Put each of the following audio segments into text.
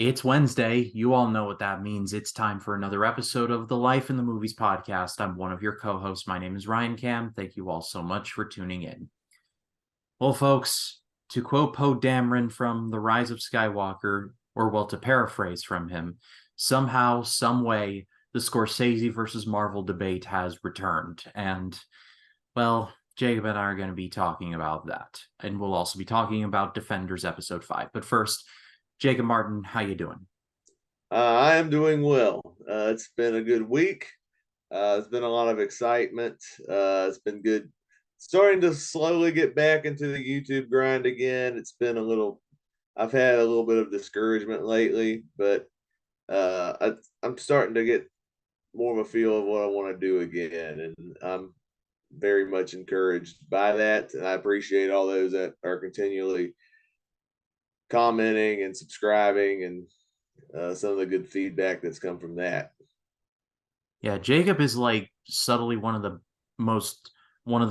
It's Wednesday. You all know what that means. It's time for another episode of the Life in the Movies podcast. I'm one of your co hosts. My name is Ryan Cam. Thank you all so much for tuning in. Well, folks, to quote Poe Dameron from The Rise of Skywalker, or well, to paraphrase from him, somehow, some way, the Scorsese versus Marvel debate has returned. And, well, Jacob and I are going to be talking about that. And we'll also be talking about Defenders Episode 5. But first, Jacob Martin, how you doing? I am doing well. It's been a good week. It's been a lot of excitement. It's been good. Starting to slowly get back into the YouTube grind again. I've had a little bit of discouragement lately, but I'm starting to get more of a feel of what I want to do again. And I'm very much encouraged by that. And I appreciate all those that are continually commenting and subscribing and some of the good feedback that's come from that. Yeah, Jacob is like subtly one of the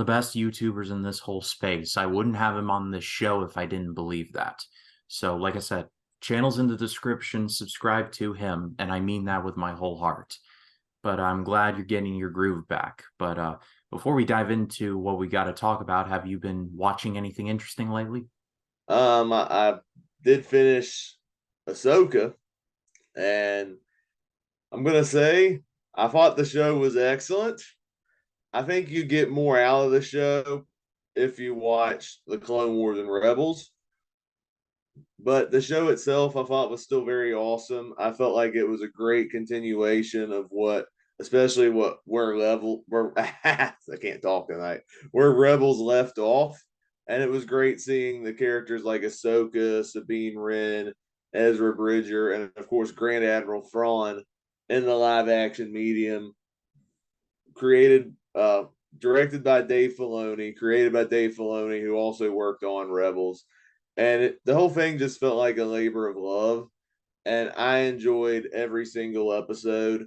best YouTubers in this whole space. I wouldn't have him on this show if I didn't believe that. So, like I said, channel's in the description, subscribe to him, and I mean that with my whole heart. But I'm glad you're getting your groove back. But before we dive into what we got to talk about, have you been watching anything interesting lately? I did finish Ahsoka, and I'm gonna say I thought the show was excellent. I think you get more out of the show if you watch the Clone Wars and Rebels. But the show itself, I thought was still very awesome. I felt like it was a great continuation of especially where I can't talk tonight, where Rebels left off, and it was great seeing the characters like Ahsoka, Sabine Wren, Ezra Bridger, and of course Grand Admiral Thrawn in the live action medium, created directed by Dave Filoni, created by Dave Filoni, who also worked on Rebels, and the whole thing just felt like a labor of love. And I enjoyed every single episode.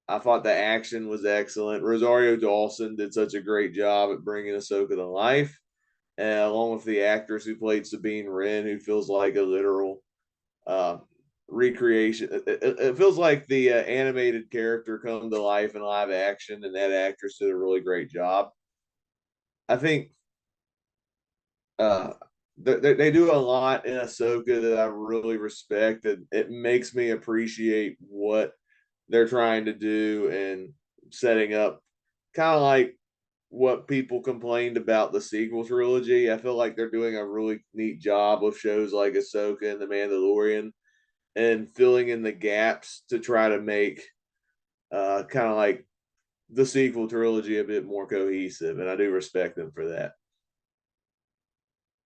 I thought the action was excellent. Rosario Dawson did such a great job at bringing Ahsoka to life, and along with the actress who played Sabine Wren, who feels like a literal uh, recreation. It feels like the animated character come to life in live action, and that actress did a really great job. I think uh, they do a lot in Ahsoka that I really respect, and it makes me appreciate what they're trying to do and setting up, kind of like what people complained about the sequel trilogy. I feel like they're doing a really neat job with shows like Ahsoka and The Mandalorian and filling in the gaps to try to make kind of like the sequel trilogy a bit more cohesive. And I do respect them for that.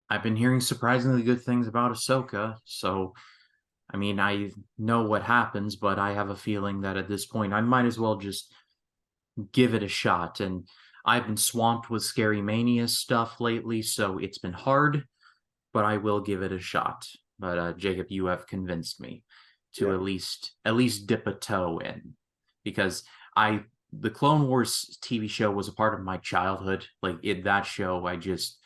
I've been hearing surprisingly good things about Ahsoka, so I mean, I know what happens, but I have a feeling that at this point I might as well just give it a shot. And I've been swamped with Scary Mania stuff lately, so it's been hard, but I will give it a shot. But Jacob, you have convinced me to Yeah. at least dip a toe in because I the Clone Wars TV show was a part of my childhood. Like in that show, I just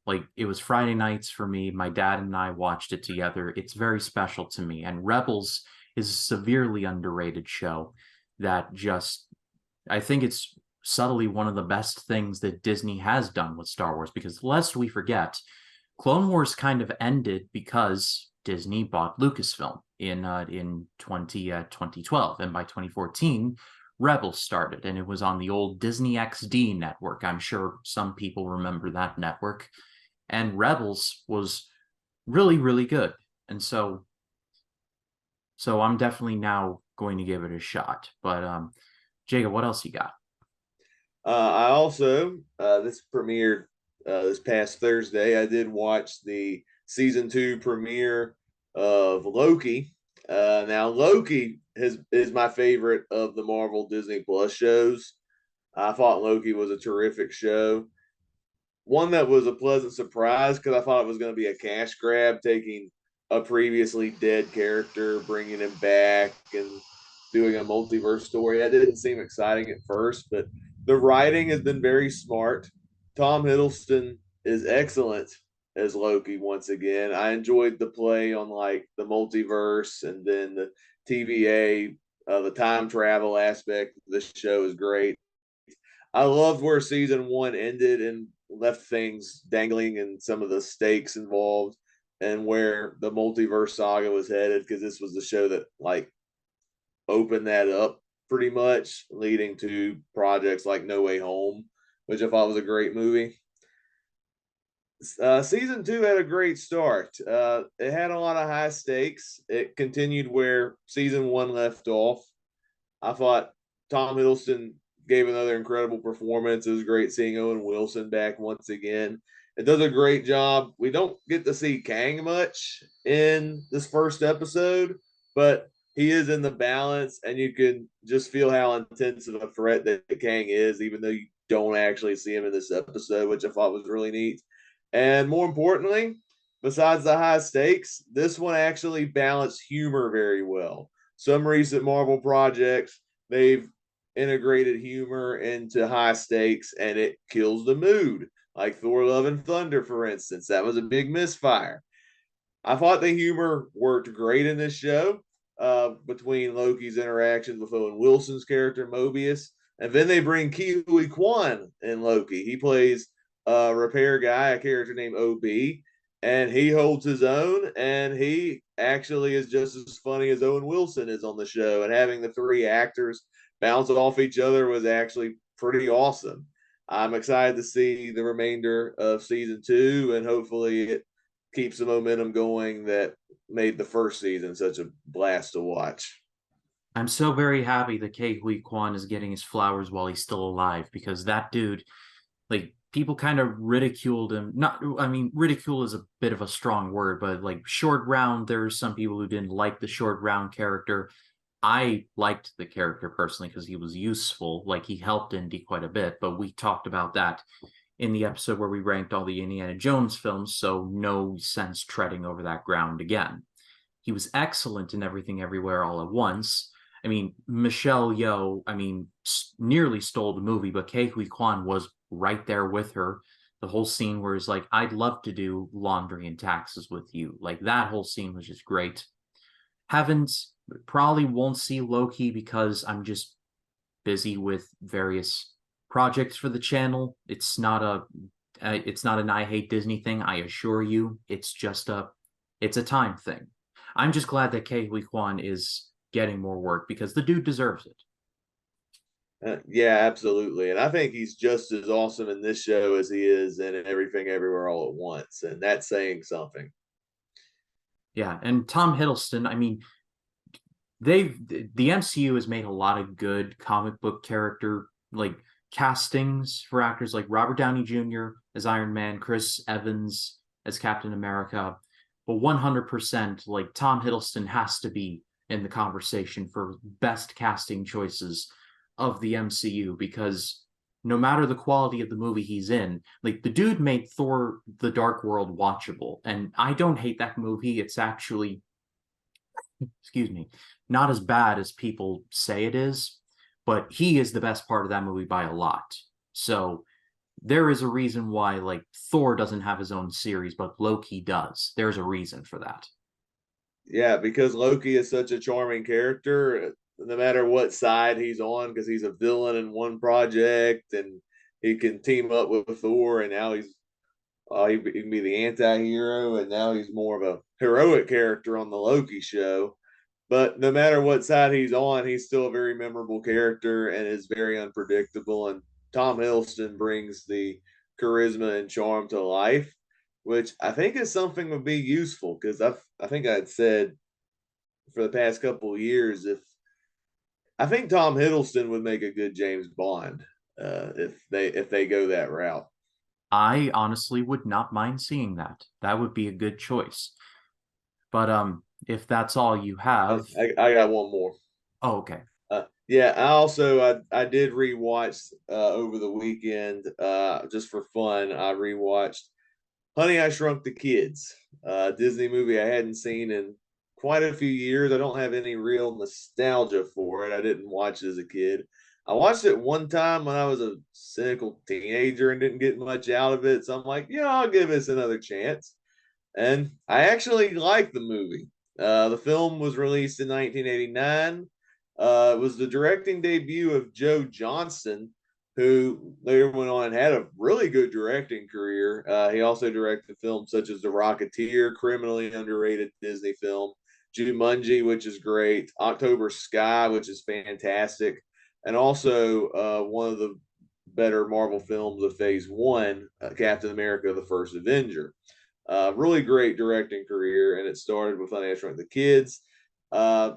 like it was Friday nights for me. My dad and I watched it together. It's very special to me. And Rebels is a severely underrated show that just I think it's subtly one of the best things that Disney has done with Star Wars because lest we forget, Clone Wars kind of ended because Disney bought Lucasfilm in 2012, and by 2014, Rebels started, and it was on the old Disney XD network. I'm sure some people remember that network, and Rebels was really, really good, and so I'm definitely now going to give it a shot. But Jacob, what else you got? I also, this premiered this past Thursday. I did watch the season two premiere of Loki. Now, Loki is my favorite of the Marvel Disney Plus shows. I thought Loki was a terrific show. One that was a pleasant surprise because I thought it was going to be a cash grab, taking a previously dead character, bringing him back, and doing a multiverse story. That didn't seem exciting at first, but the writing has been very smart. Tom Hiddleston is excellent as Loki once again. I enjoyed the play on like the multiverse and then the TVA, the time travel aspect of this show is great. I loved where season one ended and left things dangling and some of the stakes involved and where the multiverse saga was headed because this was the show that like opened that up pretty much, leading to projects like No Way Home, which I thought was a great movie. Season two had a great start. It had a lot of high stakes. It continued where season one left off. I thought Tom Hiddleston gave another incredible performance. It was great seeing Owen Wilson back once again. It does a great job. We don't get to see Kang much in this first episode, but he is in the balance, and you can just feel how intense of a threat that Kang is, even though you don't actually see him in this episode, which I thought was really neat. And more importantly, besides the high stakes, this one actually balanced humor very well. Some recent Marvel projects, they've integrated humor into high stakes and it kills the mood. Like Thor Love and Thunder, for instance. That was a big misfire. I thought the humor worked great in this show between Loki's interactions with Owen Wilson's character Mobius, and then they bring Ke Huy Quan in Loki. He plays a repair guy, a character named OB, and he holds his own. And he actually is just as funny as Owen Wilson is on the show. And having the three actors bounce off each other was actually pretty awesome. I'm excited to see the remainder of season two, and hopefully it keeps the momentum going that made the first season such a blast to watch. I'm so very happy that Ke Huy Quan is getting his flowers while he's still alive because that dude, like, people kind of ridiculed him. Not, I mean, ridicule is a bit of a strong word, but like Short Round, there's some people who didn't like the Short Round character. I liked the character personally because he was useful. Like, he helped Indy quite a bit, but we talked about that in the episode where we ranked all the Indiana Jones films, so no sense treading over that ground again. He was excellent in Everything Everywhere All at Once. I mean, Michelle Yeoh, I mean, nearly stole the movie, but Ke Huy Quan was right there with her. The whole scene where he's like, I'd love to do laundry and taxes with you. Like, that whole scene was just great. Haven't, probably won't see Loki because I'm just busy with various projects for the channel. It's not an I hate Disney thing, I assure you. It's a time thing. I'm just glad that Ke Huy Quan is getting more work because the dude deserves it. Yeah, absolutely. And I think he's just as awesome in this show as he is in Everything Everywhere All at Once. And that's saying something. Yeah, and Tom Hiddleston, I mean, the MCU has made a lot of good comic book character like castings for actors like Robert Downey Jr. as Iron Man, Chris Evans as Captain America, but 100% like Tom Hiddleston has to be in the conversation for best casting choices of the MCU because no matter the quality of the movie he's in, like the dude made Thor the Dark World watchable, and I don't hate that movie. It's actually, excuse me, not as bad as people say it is, but he is the best part of that movie by a lot. So there is a reason why like Thor doesn't have his own series, but Loki does. There's a reason for that. Yeah, because Loki is such a charming character, no matter what side he's on, because he's a villain in one project and he can team up with Thor, and now he can be the anti-hero, and now he's more of a heroic character on the Loki show. But no matter what side he's on, he's still a very memorable character and is very unpredictable. And Tom Hiddleston brings the charisma and charm to life, which I think is something would be useful because I think I'd said for the past couple of years if I think Tom Hiddleston would make a good James Bond if they go that route. I honestly would not mind seeing that. That would be a good choice. But if that's all you have, I got one more. oh, okay. Yeah, I did rewatch over the weekend just for fun. I rewatched Honey I Shrunk the Kids, Disney movie I hadn't seen in quite a few years. I don't have any real nostalgia for it. I didn't watch it as a kid, I watched it one time when I was a cynical teenager and didn't get much out of it. So I'm like, yeah, I'll give this another chance. And I actually liked the movie. The film was released in 1989. It was the directing debut of Joe Johnston, who later went on and had a really good directing career. He also directed films such as The Rocketeer, criminally underrated Disney film, Jumanji, which is great, October Sky, which is fantastic, and also one of the better Marvel films of Phase One, Captain America: The First Avenger. Really great directing career, and it started with Honey, I Shrunk the Kids. Uh,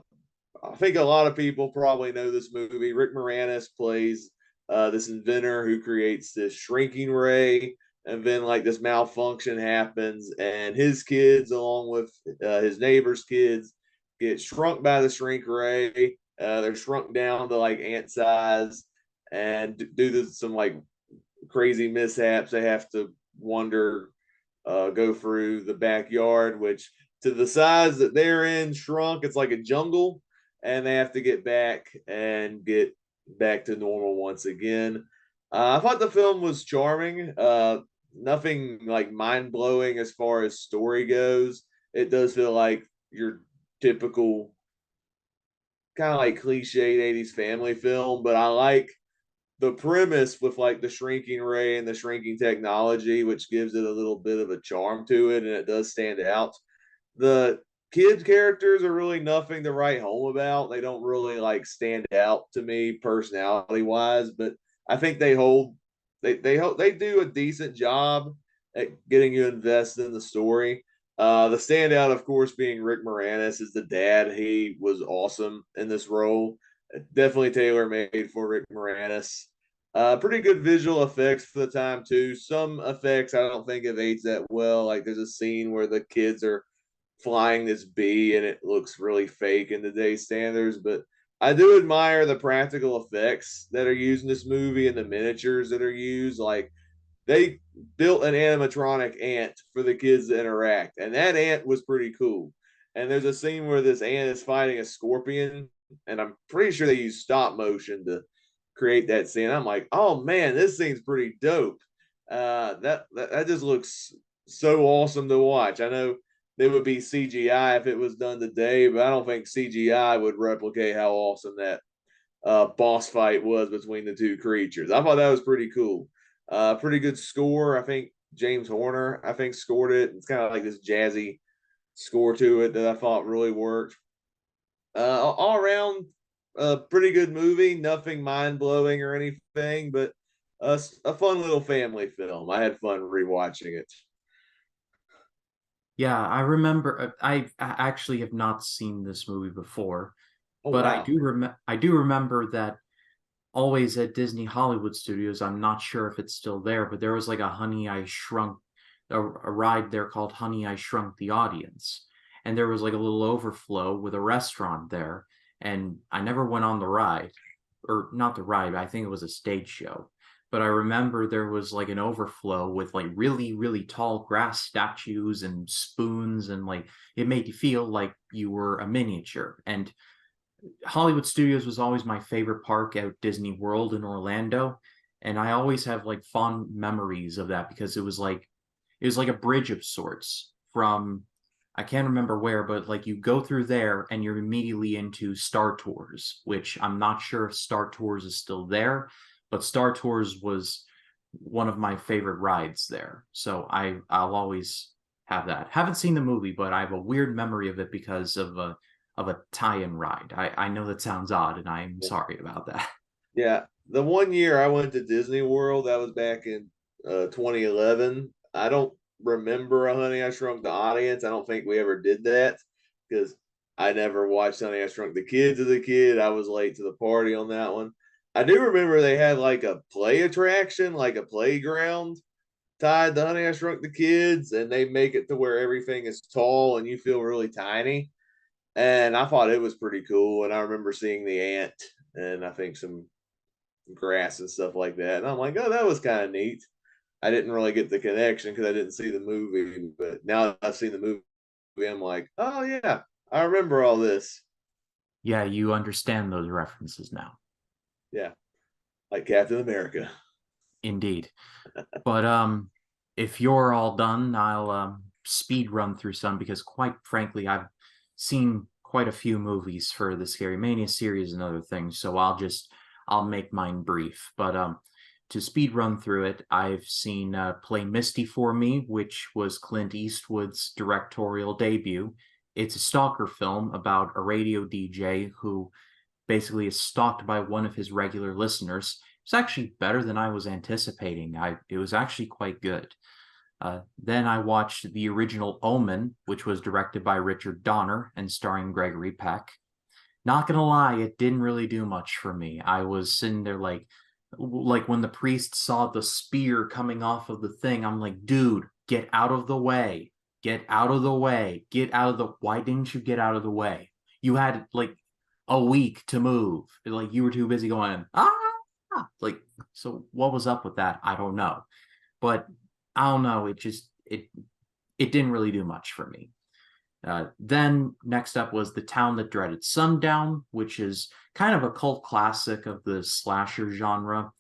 I think a lot of people probably know this movie. Rick Moranis plays this inventor who creates this shrinking ray, and then like this malfunction happens, and his kids, along with his neighbor's kids, get shrunk by the shrink ray. They're shrunk down to like ant size, and due to some like crazy mishaps, they have to wander go through the backyard, which to the size that they're in shrunk, it's like a jungle, and they have to get back and get back to normal once again. I thought the film was charming. Nothing like mind blowing as far as story goes. It does feel like your typical kind of like cliched 80s family film, but I like the premise with like the shrinking ray and the shrinking technology, which gives it a little bit of a charm to it, and it does stand out. The kids characters are really nothing to write home about. They don't really like stand out to me personality wise, but I think they do a decent job at getting you invested in the story. The standout, of course, being Rick Moranis is the dad. He was awesome in this role. Definitely tailor made for Rick Moranis. Pretty good visual effects for the time too. Some effects I don't think have aged that well. Like there's a scene where the kids are flying this bee and it looks really fake in today's standards, but I do admire the practical effects that are used in this movie and the miniatures that are used. Like they built an animatronic ant for the kids to interact, and that ant was pretty cool. And there's a scene where this ant is fighting a scorpion, and I'm pretty sure they use stop motion to create that scene. I'm like, oh man, this scene's pretty dope. That just looks so awesome to watch. I know it would be CGI if it was done today, but I don't think CGI would replicate how awesome that boss fight was between the two creatures. I thought that was pretty cool. Pretty good score. I think James Horner, I think, scored it. It's kind of like this jazzy score to it that I thought really worked. All around, a pretty good movie. Nothing mind blowing or anything, but a fun little family film. I had fun rewatching it. Yeah, I remember. I actually have not seen this movie before, Oh but wow. I do remember that always at Disney Hollywood Studios. I'm not sure if it's still there, but there was like a Honey I Shrunk, a ride there called Honey I Shrunk the Audience, and there was like a little overflow with a restaurant there, and I never went on the ride, or not the ride. I think it was a stage show. But I remember there was like an overflow with like really, really tall grass statues and spoons, and like it made you feel like you were a miniature. And Hollywood Studios was always my favorite park out Disney World in Orlando, and I always have like fond memories of that because it was like a bridge of sorts from I can't remember where, but like you go through there and you're immediately into Star Tours, which I'm not sure if Star Tours is still there, but Star Tours was one of my favorite rides there. So I'll always have that. Haven't seen the movie, but I have a weird memory of it because of a tie-in ride. I know that sounds odd, and I'm sorry about that. Yeah, the one year I went to Disney World, that was back in 2011. I don't remember a Honey I Shrunk the Audience. I don't think we ever did that because I never watched Honey I Shrunk the Kids as a kid. I was late to the party on that one. I do remember they had like a play attraction, like a playground tied to Honey I Shrunk the Kids, and they make it to where everything is tall and you feel really tiny. And I thought it was pretty cool. And I remember seeing the ant and I think some grass and stuff like that. And I'm like, oh, that was kind of neat. I didn't really get the connection because I didn't see the movie, but now that I've seen the movie, I'm like, oh yeah, I remember all this. Yeah, you understand those references now. Yeah. like Captain America. Indeed. But if you're all done, I'll speed run through some because quite frankly, I've seen quite a few movies for the Scary Mania series and other things, so I'll make mine brief. But to speed run through it, I've seen Play Misty for Me, which was Clint Eastwood's directorial debut. It's a stalker film about a radio DJ who basically is stalked by one of his regular listeners. It's actually better than I was anticipating. It was actually quite good. Then I watched the original Omen, which was directed by Richard Donner and starring Gregory Peck. Not gonna lie, it didn't really do much for me. I was sitting there like when the priest saw the spear coming off of the thing, I'm like, dude, get out of the way. Get out of the way. Get out of the why didn't you get out of the way? You had like a week to move. Like you were too busy going, like, so what was up with that? I don't know. But I don't know. It didn't really do much for me. Then next up was The Town That Dreaded Sundown, which is kind of a cult classic of the slasher genre.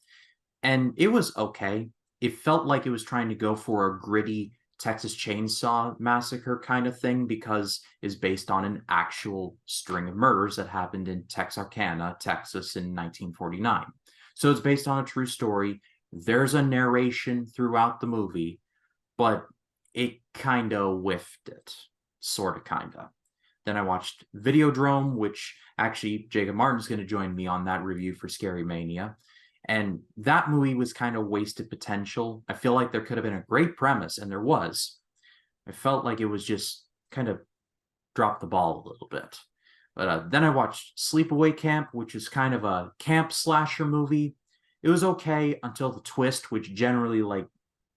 And it was okay. It felt like it was trying to go for a gritty Texas Chainsaw Massacre kind of thing because it's based on an actual string of murders that happened in Texarkana, Texas in 1949. So it's based on a true story. There's a narration throughout the movie, but it kind of whiffed it. Sort of, kind of. Then I watched Videodrome, which actually Jacob Martin's going to join me on that review for Scary Mania. And that movie was kind of wasted potential. I feel like there could have been a great premise, and there was. I felt like it was just kind of dropped the ball a little bit. But then I watched Sleepaway Camp, which is kind of a camp slasher movie. It was okay until the twist, which generally like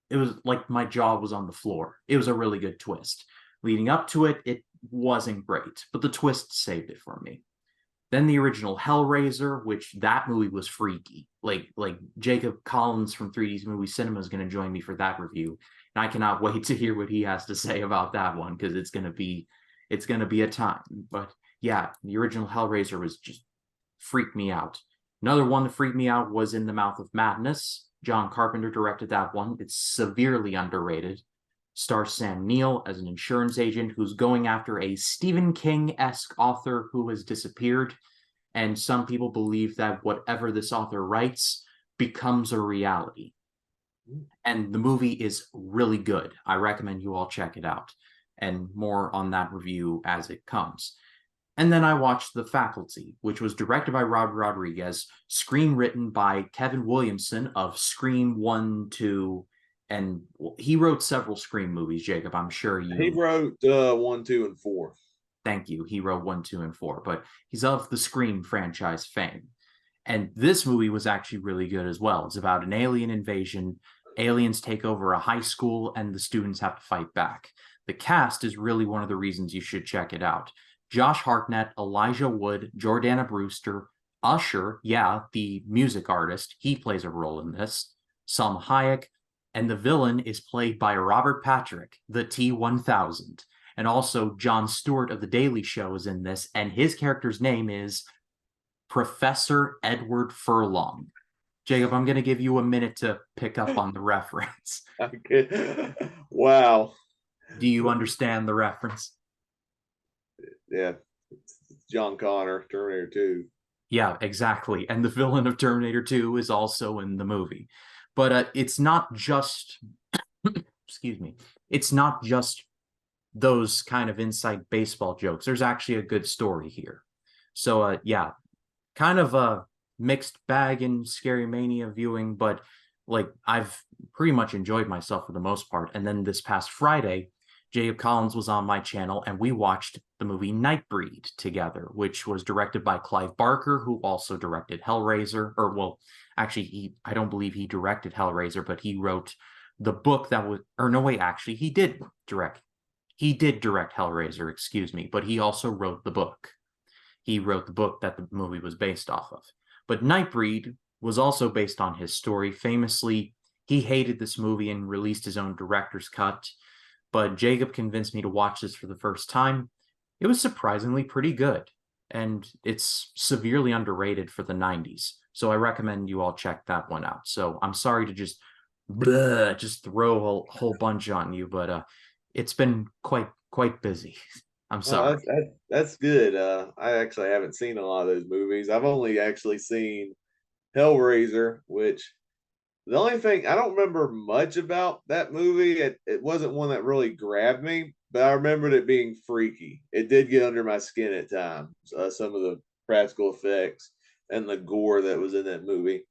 it was like my jaw was on the floor. It was a really good twist. Leading up to it, it wasn't great, but the twist saved it for me. Then the original Hellraiser, which that movie was freaky. Like Jacob Collins from 3D's Movie Cinema is going to join me for that review, and I cannot wait to hear what he has to say about that one because it's going to be a time. But yeah, the original Hellraiser was just freaked me out. Another one that freaked me out was In the Mouth of Madness. John Carpenter directed that one. It's severely underrated. Stars Sam Neill as an insurance agent who's going after a Stephen King-esque author who has disappeared, and some people believe that whatever this author writes becomes a reality. And the movie is really good. I recommend you all check it out, and more on that review as it comes. And then I watched The Faculty, which was directed by Rob Rodriguez, screenwritten by Kevin Williamson of Scream 1, 2, and he wrote several Scream movies, Jacob. I'm sure He you. wrote 1, 2, and 4. Thank you. He wrote 1, 2, and 4, but he's of the Scream franchise fame. And this movie was actually really good as well. It's about an alien invasion. Aliens take over a high school, and the students have to fight back. The cast is really one of the reasons you should check it out. Josh Hartnett, Elijah Wood, Jordana Brewster, Usher, yeah, the music artist, he plays a role in this. Salma Hayek, and the villain is played by Robert Patrick, the T-1000. And also Jon Stewart of The Daily Show is in this, and his character's name is Professor Edward Furlong. Jacob, I'm going to give you a minute to pick up on the reference. Okay. Wow. Do you understand the reference? Yeah. John Connor, Terminator 2. Yeah, exactly. And the villain of Terminator 2 is also in the movie. But it's not just, excuse me, it's not just those kind of inside baseball jokes. There's actually a good story here. So, yeah, kind of a mixed bag in Scary Mania viewing, but like I've pretty much enjoyed myself for the most part. And then this past Friday, Jacob Collins was on my channel and we watched the movie Nightbreed together, which was directed by Clive Barker, who also directed Hellraiser. Or, well, actually, I don't believe he directed Hellraiser, but he wrote the book that was, or no, wait, actually, he did direct. He did direct Hellraiser, excuse me, but he also wrote the book. He wrote the book that the movie was based off of. But Nightbreed was also based on his story. Famously, he hated this movie and released his own director's cut. But Jacob convinced me to watch this for the first time. It was surprisingly pretty good. and it's severely underrated for the 90s. So I recommend you all check that one out. So I'm sorry to just throw a whole bunch on you, but it's been quite busy. I'm Oh, sorry. that's good. I actually haven't seen a lot of those movies. I've only actually seen Hellraiser, which the only thing I don't remember much about that movie. It wasn't one that really grabbed me, but I remembered it being freaky. It did get under my skin at times. Some of the practical effects and the gore that was in that movie.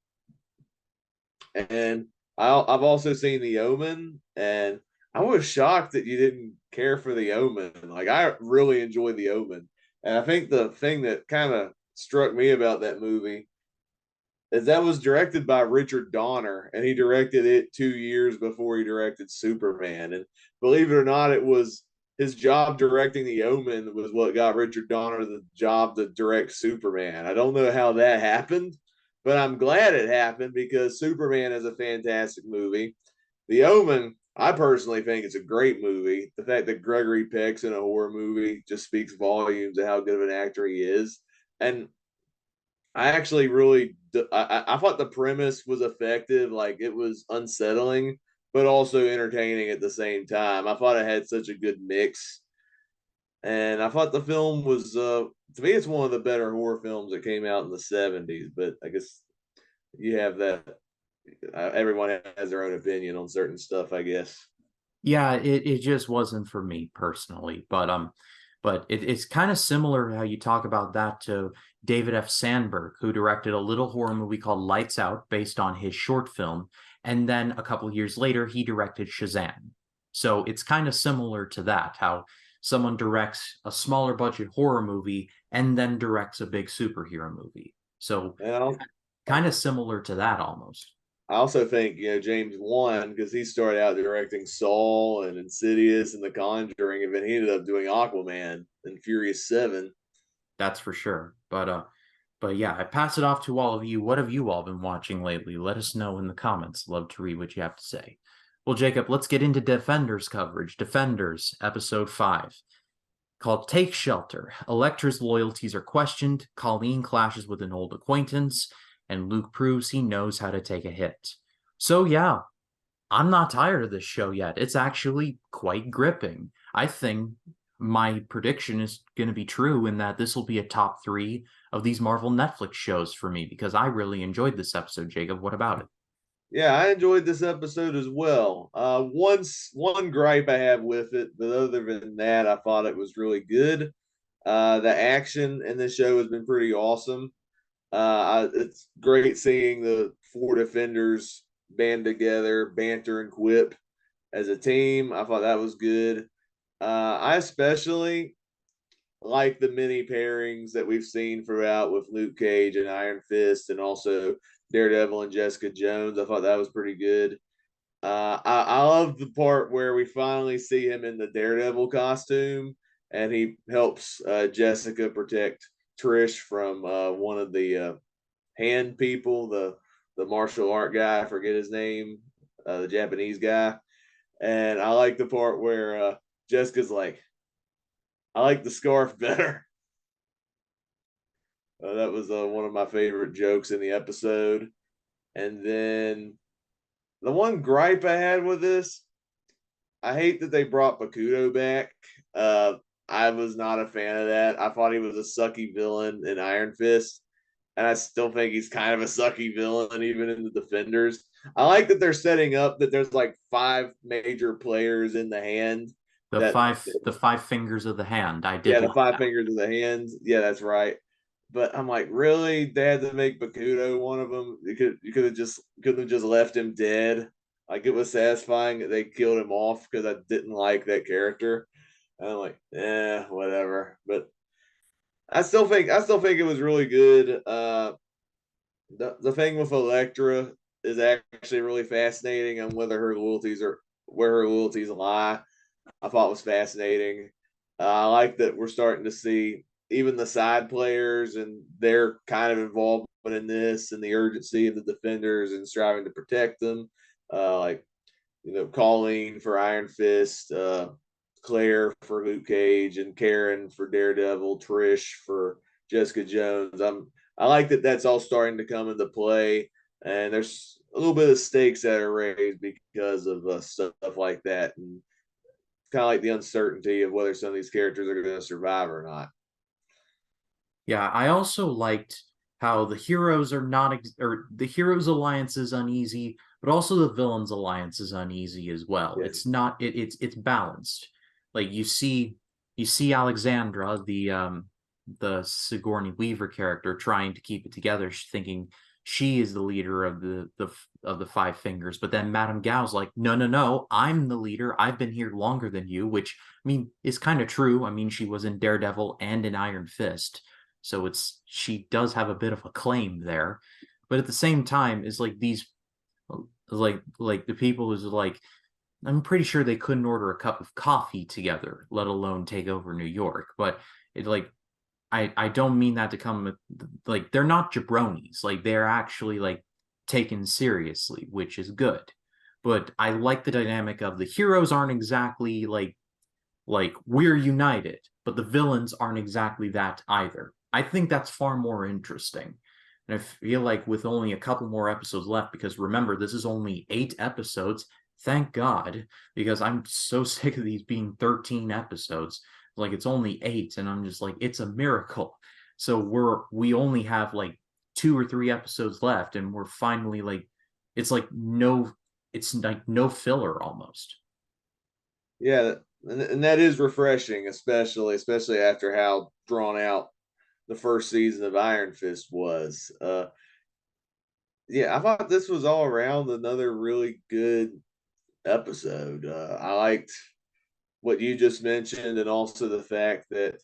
And I've also seen The Omen, and I was shocked that you didn't care for The Omen. Like I really enjoy The Omen, and I think the thing that kind of struck me about that movie is that was directed by Richard Donner, and he directed it 2 years before he directed Superman. And believe it or not, it was his job directing The Omen was what got Richard Donner the job to direct Superman. I don't know how that happened, but I'm glad it happened because Superman is a fantastic movie. The Omen, I personally think it's a great movie. The fact that Gregory Peck's in a horror movie just speaks volumes of how good of an actor he is. And I actually really I thought the premise was effective, like it was unsettling, but also entertaining at the same time. I thought it had such a good mix, and I thought the film was to me it's one of the better horror films that came out in the '70s. But I guess you have that. Everyone has their own opinion on certain stuff, I guess. Yeah, it just wasn't for me personally, but it's kind of similar how you talk about that to David F. Sandberg, who directed a little horror movie called Lights Out based on his short film, and then a couple years later he directed Shazam. So it's kind of similar to that, how someone directs a smaller budget horror movie and then directs a big superhero movie. So And kind of similar to that almost. I also think James Wan because he started out directing Saw and Insidious and The Conjuring, and then he ended up doing Aquaman and Furious 7. That's for sure. But yeah, I pass it off to all of you. What have you all been watching lately? Let us know in the comments. Love to read what you have to say. Well, Jacob, let's get into Defenders coverage. Defenders, episode 5, called Take Shelter. Electra's loyalties are questioned, Colleen clashes with an old acquaintance, and Luke proves he knows how to take a hit. So yeah, I'm not tired of this show yet. It's actually quite gripping. I think my prediction is going to be true in that this will be a top 3 of these Marvel Netflix shows for me because I really enjoyed this episode. Jacob, what about it? Yeah, I enjoyed this episode as well. One gripe I have with it, but other than that, I thought it was really good. The action in this show has been pretty awesome. It's great seeing the four defenders band together, banter and quip as a team. I thought that was good. I especially like the many pairings that we've seen throughout with Luke Cage and Iron Fist, and also Daredevil and Jessica Jones. I thought that was pretty good. I love the part where we finally see him in the Daredevil costume, and he helps Jessica protect Trish from one of the hand people, the martial art guy. I forget his name, the Japanese guy. And I like the part where Jessica's like, "I like the scarf better." That was one of my favorite jokes in the episode. And then the one gripe I had with this, I hate that they brought Bakudo back. I was not a fan of that. I thought he was a sucky villain in Iron Fist, and I still think he's kind of a sucky villain even in the Defenders. I like that they're setting up that there's like 5 major players in the hand that The five fingers of the hand. I yeah, did the like 5 fingers of the hands. Yeah, that's right. But I'm like, really? They had to make Bakudo one of them. You could have just left him dead. Like it was satisfying that they killed him off because I didn't like that character. And I'm like, whatever. But I still think it was really good. The thing with Elektra is actually really fascinating on where her loyalties lie. I thought was fascinating. I like that we're starting to see even the side players and their kind of involvement in this and the urgency of the defenders and striving to protect them. Like Colleen for Iron Fist, Claire for Luke Cage, and Karen for Daredevil, Trish for Jessica Jones. I like that that's all starting to come into play, and there's a little bit of stakes that are raised because of stuff like that, and kind of like the uncertainty of whether some of these characters are going to survive or not. Yeah, I also liked how the heroes are not or the heroes alliance is uneasy, but also the villains alliance is uneasy as well. Yeah. It's not it's balanced. Like you see Alexandra, the Sigourney Weaver character trying to keep it together, thinking she is the leader of the Five Fingers, but then Madame Gao's like, no, no, no, I'm the leader. I've been here longer than you, which I mean is kind of true. I mean, she was in Daredevil and in Iron Fist. So it's she does have a bit of a claim there, but at the same time, is like these like the people who's like I'm pretty sure they couldn't order a cup of coffee together, let alone take over New York. But it like I don't mean that to come with like they're not jabronis. Like they're actually like taken seriously, which is good. But I like the dynamic of the heroes aren't exactly like we're united, but the villains aren't exactly that either. I think that's far more interesting. And I feel like with only a couple more episodes left, because remember, this is only 8 episodes. Thank God, because I'm so sick of these being 13 episodes. Like it's only 8, and I'm just like, it's a miracle. So we only have like 2 or 3 episodes left, and we're finally like it's like no it's like no filler almost. Yeah, and that is refreshing, especially after how drawn out the first season of Iron Fist was. Yeah, I thought this was all around another really good episode. I liked what you just mentioned, and also the fact that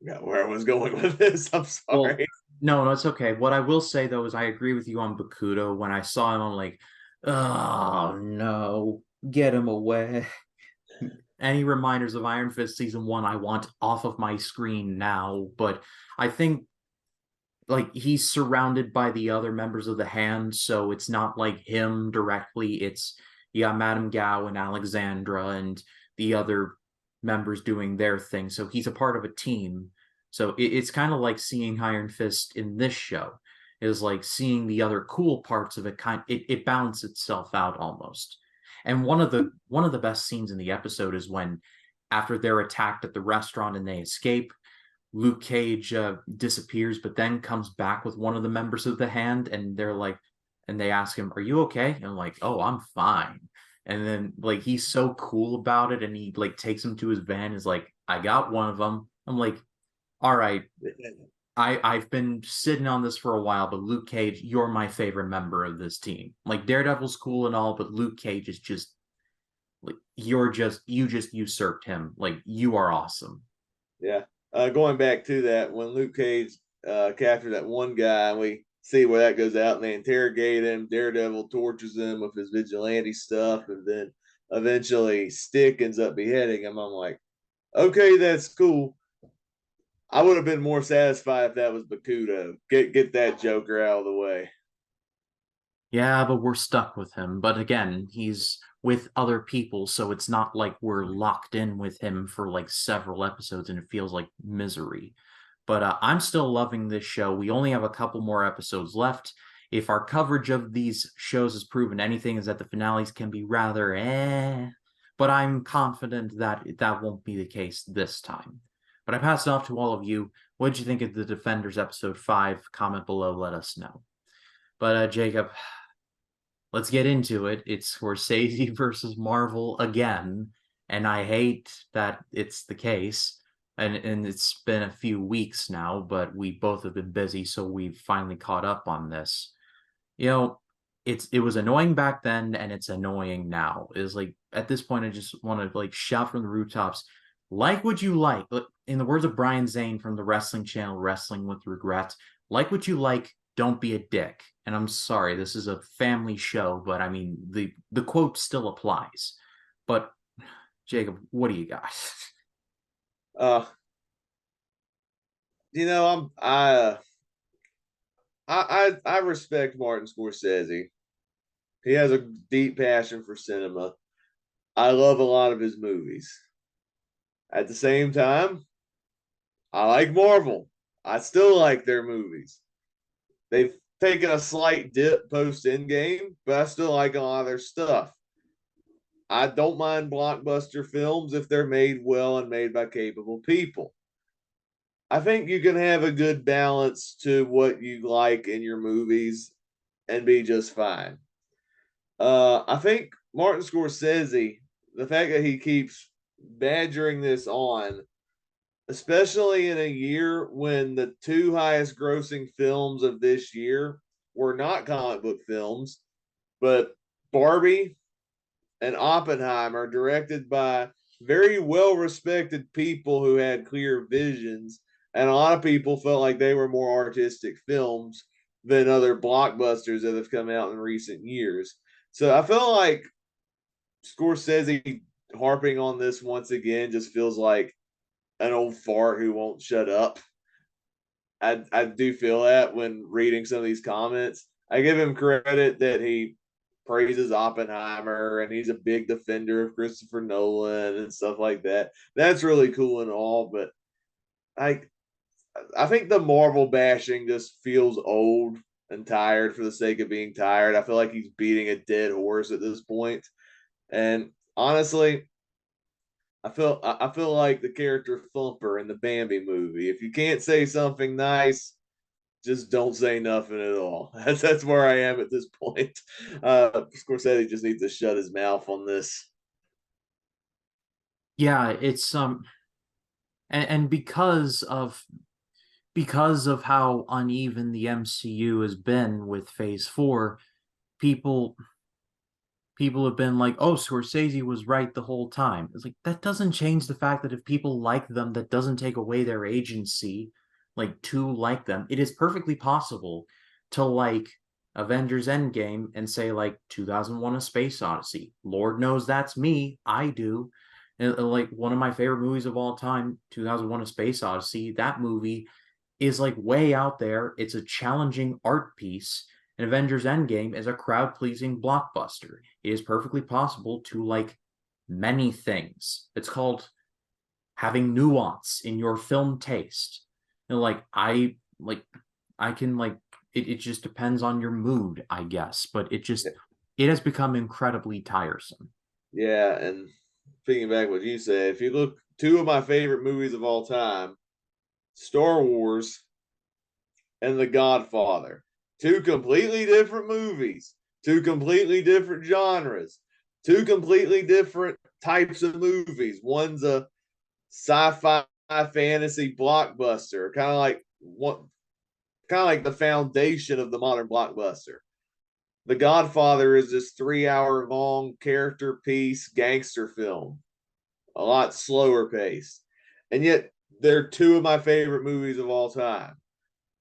yeah, where I was going with this. I'm Well, sorry. no, no, it's okay. What I will say though is I agree with you on Bakuto. When I saw him, I'm like, oh no, get him away. Any reminders of Iron Fist season one, I want off of my screen now. But I think like he's surrounded by the other members of the hand, so it's not like him directly. It's you got Madame Gao and Alexandra and the other members doing their thing. So he's a part of a team. So it's kind of like seeing Iron Fist in this show. Is like seeing the other cool parts of it it balances itself out almost. And one of the best scenes in the episode is when after they're attacked at the restaurant and they escape, Luke Cage disappears, but then comes back with one of the members of the hand, and they're like, and they ask him, "Are you okay?" And I'm like, "Oh, I'm fine." And then like he's so cool about it, and he like takes him to his van. Is like, "I got one of them." I'm like, "All right, I've been sitting on this for a while, but Luke Cage, you're my favorite member of this team. Like Daredevil's cool and all, but Luke Cage is just like you just usurped him. Like you are awesome." Yeah. Going back to that, when Luke Cage captured that one guy, and we see where that goes out, and they interrogate him. Daredevil tortures him with his vigilante stuff, and then eventually Stick ends up beheading him. I'm like, okay, that's cool. I would have been more satisfied if that was Bakuto. Get that Joker out of the way. Yeah, but we're stuck with him. But again, he's with other people, so it's not like we're locked in with him for like several episodes and it feels like misery. But I'm still loving this show. We only have a couple more episodes left. If our coverage of these shows has proven anything, is that the finales can be rather but I'm confident that that won't be the case this time. But I pass it off to all of you. What did you think of the Defenders episode 5? Comment below, let us know. But Jacob, let's get into it. It's Scorsese versus Marvel again, and I hate that it's the case. And it's been a few weeks now, but we both have been busy, so we've finally caught up on this. You know, it was annoying back then, and it's annoying now. Is like at this point, I just want to like shout from the rooftops, like what you like. In the words of Brian Zane from the Wrestling Channel, Wrestling with Regret, like what you like, don't be a dick. And I'm sorry, this is a family show, but I mean the quote still applies. But Jacob, what do you got? Uh, I respect Martin Scorsese. He has a deep passion for cinema. I love a lot of his movies. At the same time, I like Marvel. I still like their movies. They've taken a slight dip post Endgame, but I still like a lot of their stuff. I don't mind blockbuster films if they're made well and made by capable people. I think you can have a good balance to what you like in your movies and be just fine. I think Martin Scorsese, the fact that he keeps badgering this on, especially in a year when the two highest grossing films of this year were not comic book films, but Barbie and Oppenheimer, directed by very well respected people who had clear visions. And a lot of people felt like they were more artistic films than other blockbusters that have come out in recent years. So I feel like Scorsese harping on this once again just feels like an old fart who won't shut up. I do feel that when reading some of these comments. I give him credit that he praises Oppenheimer and he's a big defender of Christopher Nolan and stuff like that. That's really cool and all, but I I think the Marvel bashing just feels old and tired for the sake of being tired. I feel like he's beating a dead horse at this point. And honestly, I feel like the character Thumper in the Bambi movie. If you can't say something nice, just don't say nothing at all. That's where I am at this point. Scorsese just needs to shut his mouth on this. Yeah, it's and because of how uneven the MCU has been with Phase 4, people people have been like, "Oh, Scorsese was right the whole time." It's like that doesn't change the fact that if people like them, that doesn't take away their agency, like to like them. It is perfectly possible to like Avengers Endgame and say like 2001: A Space Odyssey. Lord knows that's me. I do. And, like one of my favorite movies of all time, 2001: A Space Odyssey. That movie is like way out there. It's a challenging art piece. And Avengers Endgame is a crowd pleasing blockbuster. It is perfectly possible to like many things. It's called having nuance in your film taste. And like I can like it just depends on your mood, I guess. But it has become incredibly tiresome. Yeah, and thinking back what you said, if you look, two of my favorite movies of all time, Star Wars and The Godfather, two completely different movies, two completely different genres, two completely different types of movies. One's a sci-fi fantasy blockbuster, kind of like the foundation of the modern blockbuster. The Godfather is this 3 hour long character piece gangster film, a lot slower paced. And yet they're two of my favorite movies of all time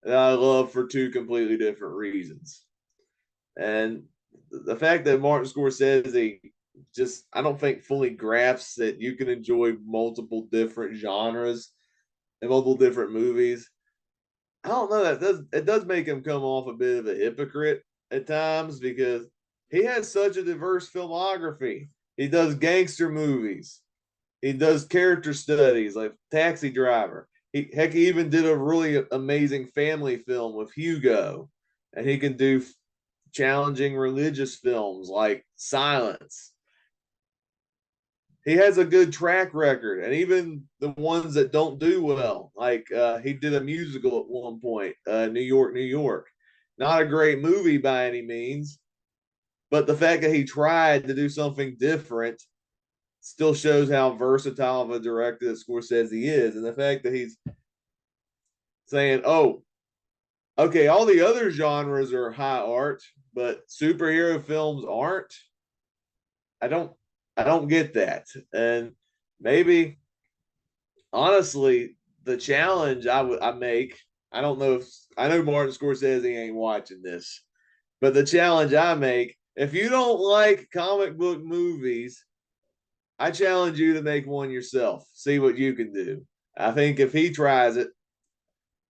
that I love for two completely different reasons. And the fact that Martin Scorsese just, I don't think fully grasps that you can enjoy multiple different genres and multiple different movies. I don't know, that does it does make him come off a bit of a hypocrite at times because he has such a diverse filmography. He does gangster movies. He does character studies like Taxi Driver. He even did a really amazing family film with Hugo, and he can do challenging religious films like Silence. He has a good track record, and even the ones that don't do well, like he did a musical at one point, New York, New York. Not a great movie by any means, but the fact that he tried to do something different still shows how versatile of a director that Scorsese is, and the fact that he's saying, "Oh, okay, all the other genres are high art, but superhero films aren't." I don't, I don't get that, and maybe honestly, the challenge I make, I don't know if I know Martin Scorsese ain't watching this, but the challenge I make, if you don't like comic book movies, I challenge you to make one yourself. See what you can do. I think if he tries it,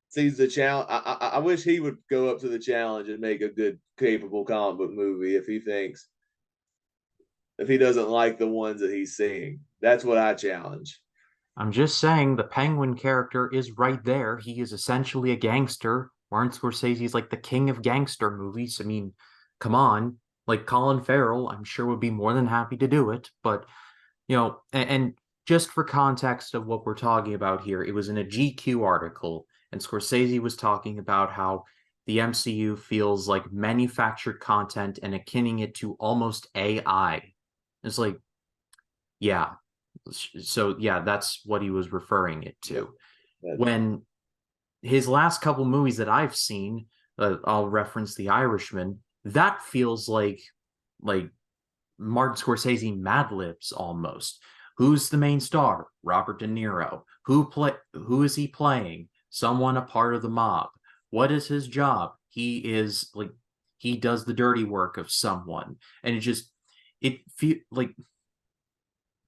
sees the challenge, I wish he would go up to the challenge and make a good, capable comic book movie if he doesn't like the ones that he's seeing. That's what I challenge. I'm just saying the Penguin character is right there. He is essentially a gangster. Martin Scorsese is like the king of gangster movies. I mean, come on. Like Colin Farrell, I'm sure would be more than happy to do it. But, and just for context of what we're talking about here, it was in a GQ article, and Scorsese was talking about how the MCU feels like manufactured content and akinning it to almost AI. It's like, yeah, so yeah, that's what he was referring it Yep. to. That, When his last couple movies that I've seen, I'll reference The Irishman. That feels like Martin Scorsese Mad Libs almost. Who's the main star? Robert De Niro. Who is he playing? Someone a part of the mob. What is his job? He does the dirty work of someone. And it feel like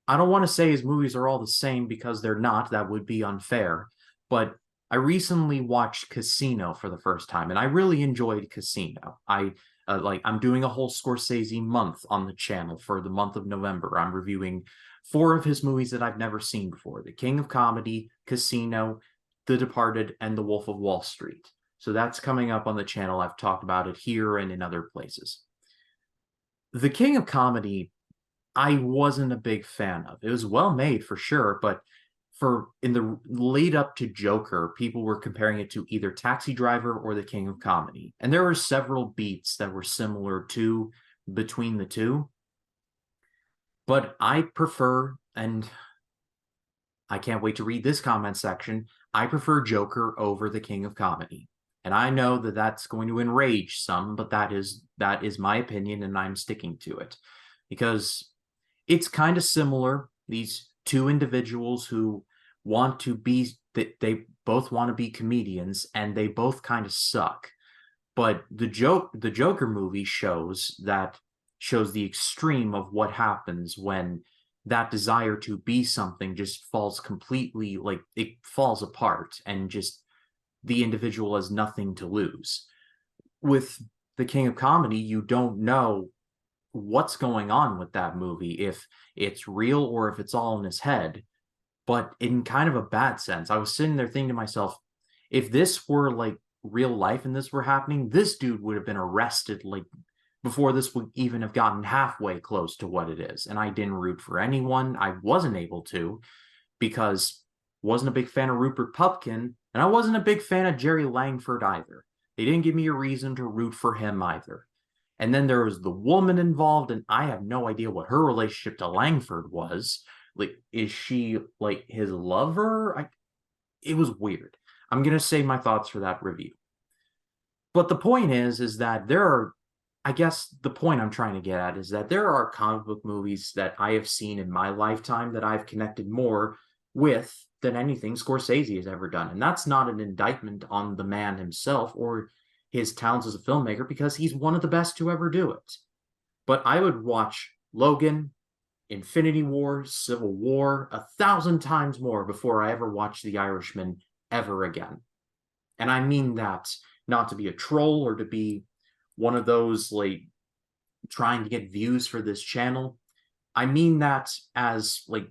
I don't want to say his movies are all the same because they're not. That would be unfair. But I recently watched Casino for the first time, and I really enjoyed Casino. I'm doing a whole Scorsese month on the channel for the month of November. I'm reviewing four of his movies that I've never seen before: The King of Comedy, Casino, The Departed, and The Wolf of Wall Street. So that's coming up on the channel. I've talked about it here and in other places. The King of Comedy I wasn't a big fan of. It was well made for sure, but for in the lead up to Joker, people were comparing it to either Taxi Driver or The King of Comedy. And there were several beats that were similar to between the two, but I prefer, and I can't wait to read this comment section, I prefer Joker over The King of Comedy. And I know that that's going to enrage some, but that is my opinion and I'm sticking to it because it's kind of similar. These two individuals who want to be that they both want to be comedians and they both kind of suck. But the Joker movie shows the extreme of what happens when that desire to be something just falls completely, like it falls apart and just the individual has nothing to lose. With the King of Comedy, you don't know what's going on with that movie, if it's real or if it's all in his head, but in kind of a bad sense. I was sitting there thinking to myself, if this were like real life and this were happening, this dude would have been arrested like before this would even have gotten halfway close to what it is. And I didn't root for anyone. I wasn't able to because wasn't a big fan of Rupert Pupkin, and I wasn't a big fan of Jerry Langford either. They didn't give me a reason to root for him either. And then there was the woman involved, and I have no idea what her relationship to Langford was. Like, is she like his lover? It was weird. I'm gonna save my thoughts for that review. But the point is that there are, I guess the point I'm trying to get at is that there are comic book movies that I have seen in my lifetime that I've connected more with than anything Scorsese has ever done. And that's not an indictment on the man himself or his talents as a filmmaker because he's one of the best to ever do it. But I would watch Logan, Infinity War, Civil War 1,000 times more before I ever watch The Irishman ever again. And I mean that not to be a troll or to be one of those like trying to get views for this channel. I mean that as like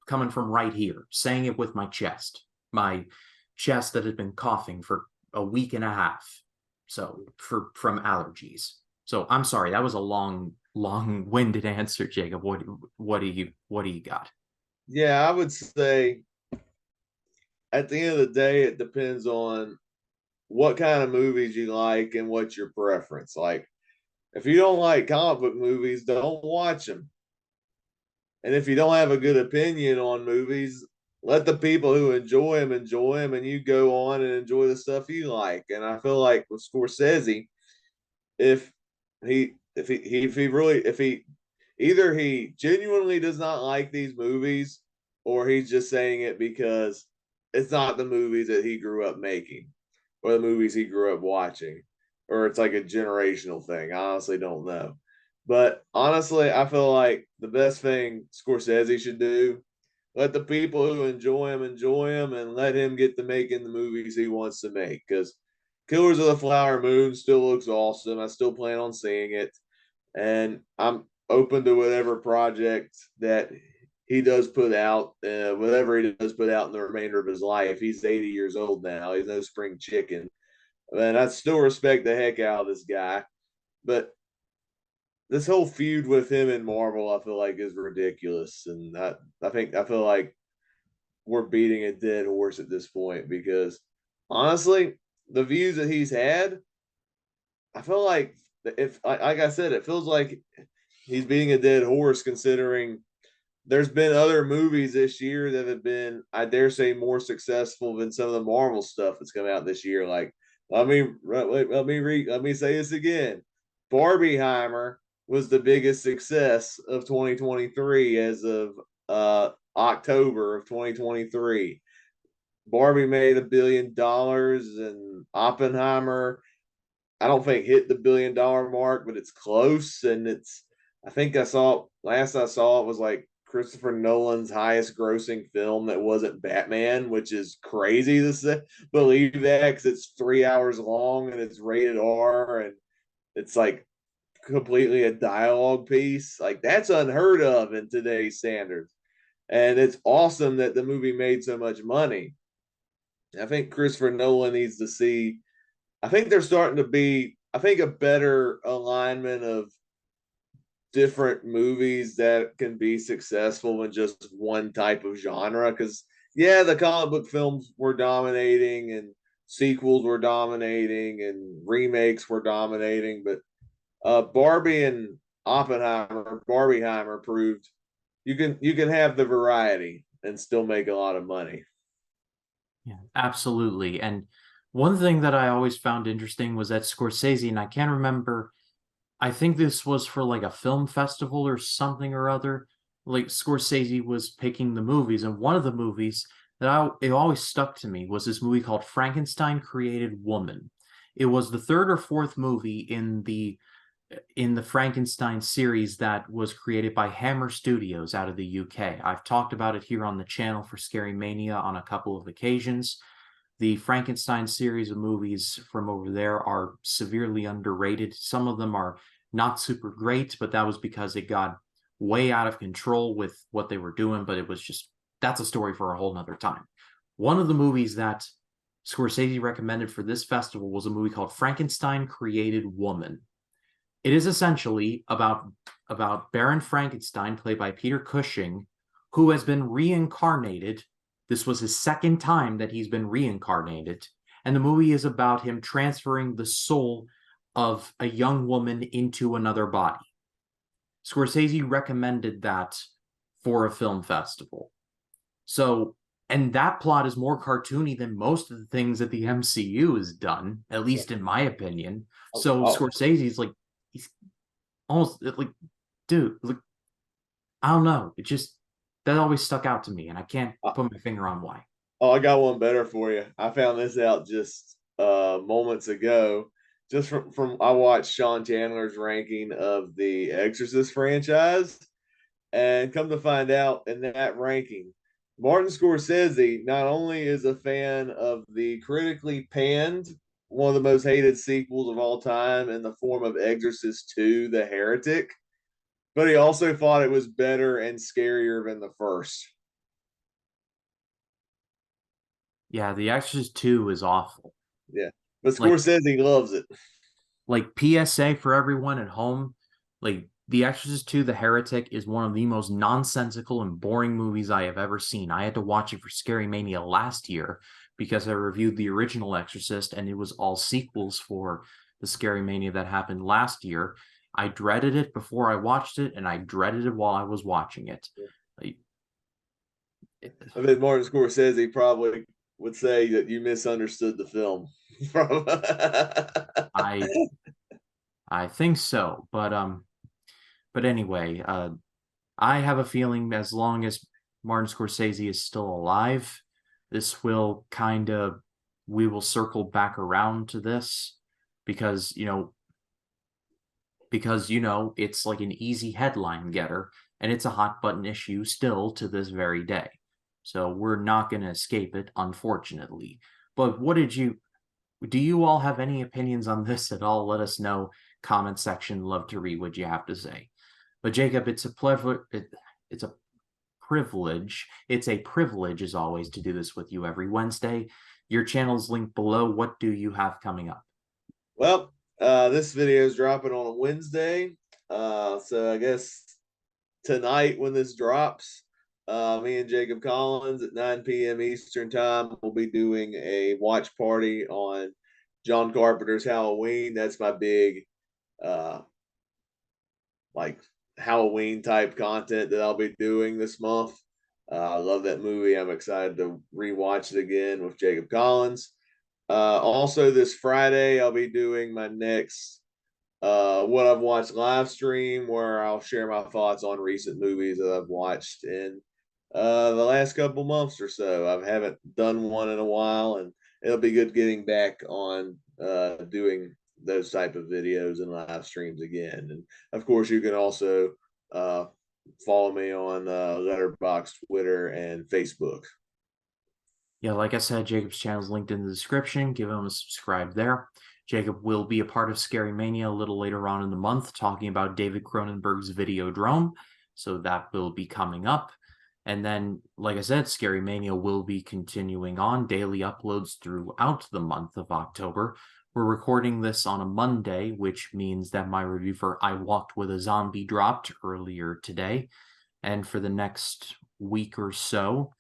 coming from right here, saying it with my chest that has been coughing for a week and a half. So from allergies. So I'm sorry, that was a long-winded answer, Jacob. What do you got? yeah, I would say at the end of the day, it depends on what kind of movies you like and what's your preference. Like, if you don't like comic book movies, don't watch them. And if you don't have a good opinion on movies, let the people who enjoy them, and you go on and enjoy the stuff you like. And I feel like with Scorsese, if if he either he genuinely does not like these movies, or he's just saying it because it's not the movies that he grew up making or the movies he grew up watching, or it's like a generational thing. I honestly don't know. But honestly, I feel like the best thing Scorsese should do, let the people who enjoy him and let him get to making the movies he wants to make. Because Killers of the Flower Moon still looks awesome. I still plan on seeing it. And I'm open to whatever project that he does put out, whatever he does put out in the remainder of his life. He's 80 years old now. He's no spring chicken. And I still respect the heck out of this guy. But this whole feud with him and Marvel, I feel like, is ridiculous. And I feel like we're beating a dead horse at this point because honestly, the views that he's had, I feel like if like I said, it feels like he's beating a dead horse considering there's been other movies this year that have been, I dare say, more successful than some of the Marvel stuff that's come out this year. Like, let me say this again. Barbieheimer was the biggest success of 2023 as of October of 2023. Barbie made $1 billion, and Oppenheimer, I don't think hit the $1 billion mark, but it's close. And it's, I think I saw last I saw it was like Christopher Nolan's highest grossing film that wasn't Batman, which is crazy to say, believe that because it's 3 hours long and it's rated R and it's like completely a dialogue piece. Like that's unheard of in today's standards. And it's awesome that the movie made so much money. I think Christopher Nolan needs to see. I think they're starting to be, I think, a better alignment of different movies that can be successful in just one type of genre. Because, yeah, the comic book films were dominating and sequels were dominating and remakes were dominating. But Barbie and Barbieheimer proved you can have the variety and still make a lot of money. Yeah, absolutely. And one thing that I always found interesting was that Scorsese, and I can't remember, I think this was for like a film festival or something or other. Like Scorsese was picking the movies, and one of the movies that it always stuck to me was this movie called Frankenstein Created Woman. It was the third or fourth movie in the Frankenstein series that was created by Hammer Studios out of the UK. I've talked about it here on the channel for Scary Mania on a couple of occasions. The Frankenstein series of movies from over there are severely underrated. Some of them are not super great, but that was because it got way out of control with what they were doing, but it was just, that's a story for a whole nother time. One of the movies that Scorsese recommended for this festival was a movie called Frankenstein Created Woman. It is essentially about Baron Frankenstein, played by Peter Cushing, who has been reincarnated. This was his second time that he's been reincarnated, and the movie is about him transferring the soul of a young woman into another body. Scorsese recommended that for a film festival. So, and that plot is more cartoony than most of the things that the MCU has done, at least in my opinion. Oh, So oh, Scorsese's like, he's almost like, dude, like, I don't know. It just, that always stuck out to me, and I can't oh, put my finger on why. I got one better for you. I found this out just moments ago. Just from I watched Sean Chandler's ranking of the Exorcist franchise, and come to find out in that ranking, Martin Scorsese not only is a fan of the critically panned, one of the most hated sequels of all time in the form of Exorcist 2, The Heretic, but he also thought it was better and scarier than the first. Yeah, The Exorcist 2 is awful. Yeah. But Like, Scorsese loves it. PSA for everyone at home, like The Exorcist 2 The Heretic is one of the most nonsensical and boring movies I have ever seen. I had to watch it for Scary Mania last year because I reviewed the original Exorcist and it was all sequels for the Scary Mania that happened last year. I dreaded it before I watched it and I dreaded it while I was watching it. Like, I bet Martin Scorsese probably would say that you misunderstood the film. From I I think so, but anyway, I have a feeling as long as Martin Scorsese is still alive, this will kind of, we will circle back around to this because, it's like an easy headline getter and it's a hot button issue still to this very day. So we're not going to escape it, unfortunately. But do you all have any opinions on this at all? Let us know. Comment section. Love to read what you have to say. But Jacob, it's a pleasure. It's a privilege. It's a privilege, as always, to do this with you every Wednesday. Your channel's linked below. What do you have coming up? Well, this video is dropping on a Wednesday. So I guess tonight when this drops, me and Jacob Collins at 9 p.m. Eastern time will be doing a watch party on John Carpenter's Halloween. That's my big uh like Halloween type content that I'll be doing this month. I love that movie. I'm excited to rewatch it again with Jacob Collins. Also, this Friday, I'll be doing my next what I've watched live stream where I'll share my thoughts on recent movies that I've watched in the last couple months or so. I haven't done one in a while, and it'll be good getting back on doing those type of videos and live streams again. And of course, you can also uh, follow me on Letterboxd, Twitter, and Facebook. Yeah, like I said, Jacob's channel is linked in the description. Give him a subscribe there. Jacob will be a part of Scary Mania a little later on in the month, talking about David Cronenberg's Videodrome. So that will be coming up. And then, like I said, Scary Mania will be continuing on, daily uploads throughout the month of October. We're recording this on a Monday, which means that my review for I Walked with a Zombie dropped earlier today. And for the next week or so,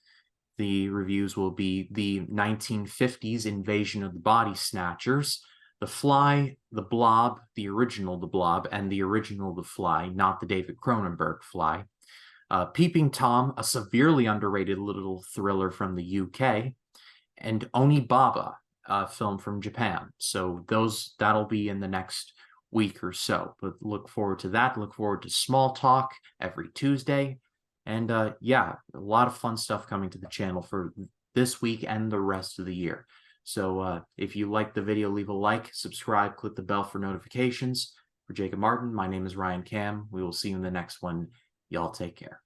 the reviews will be the 1950s Invasion of the Body Snatchers, The Fly, The Blob, the original The Blob, and the original The Fly, not the David Cronenberg Fly. Peeping Tom, a severely underrated little thriller from the UK, and Onibaba, a film from Japan. So that'll be in the next week or so. But look forward to that. Look forward to Small Talk every Tuesday. And yeah, a lot of fun stuff coming to the channel for this week and the rest of the year. So if you like the video, leave a like, subscribe, click the bell for notifications. For Jacob Martin, my name is Ryan Cam. We will see you in the next one. Y'all take care.